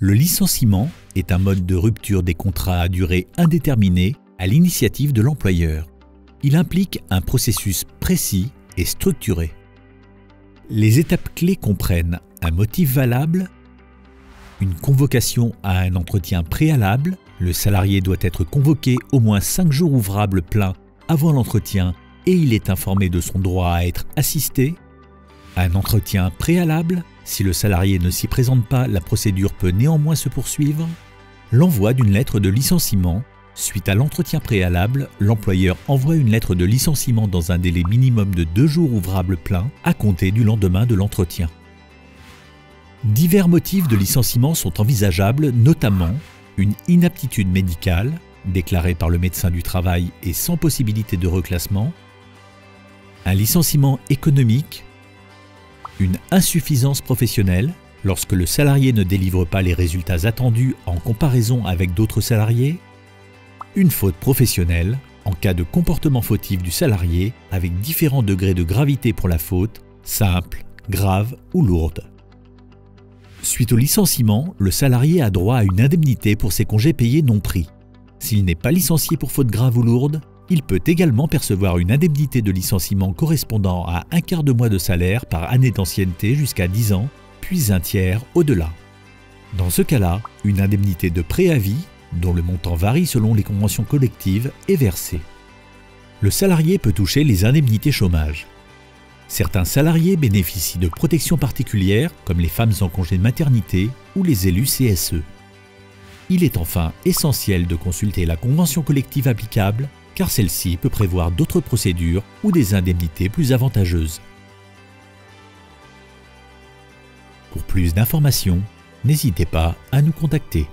Le licenciement est un mode de rupture des contrats à durée indéterminée à l'initiative de l'employeur. Il implique un processus précis et structuré. Les étapes clés comprennent un motif valable, une convocation à un entretien préalable, le salarié doit être convoqué au moins 5 jours ouvrables pleins avant l'entretien et il est informé de son droit à être assisté, un entretien préalable, si le salarié ne s'y présente pas, la procédure peut néanmoins se poursuivre, l'envoi d'une lettre de licenciement. Suite à l'entretien préalable, l'employeur envoie une lettre de licenciement dans un délai minimum de 2 jours ouvrables pleins à compter du lendemain de l'entretien. Divers motifs de licenciement sont envisageables, notamment une inaptitude médicale, déclarée par le médecin du travail et sans possibilité de reclassement, un licenciement économique, une insuffisance professionnelle, lorsque le salarié ne délivre pas les résultats attendus en comparaison avec d'autres salariés, une faute professionnelle, en cas de comportement fautif du salarié avec différents degrés de gravité pour la faute, simple, grave ou lourde. Suite au licenciement, le salarié a droit à une indemnité pour ses congés payés non pris. S'il n'est pas licencié pour faute grave ou lourde, il peut également percevoir une indemnité de licenciement correspondant à un quart de mois de salaire par année d'ancienneté jusqu'à 10 ans, puis un tiers au-delà. Dans ce cas-là, une indemnité de préavis, dont le montant varie selon les conventions collectives, est versée. Le salarié peut toucher les indemnités chômage. Certains salariés bénéficient de protections particulières, comme les femmes en congé de maternité ou les élus CSE. Il est enfin essentiel de consulter la convention collective applicable, car celle-ci peut prévoir d'autres procédures ou des indemnités plus avantageuses. Pour plus d'informations, n'hésitez pas à nous contacter.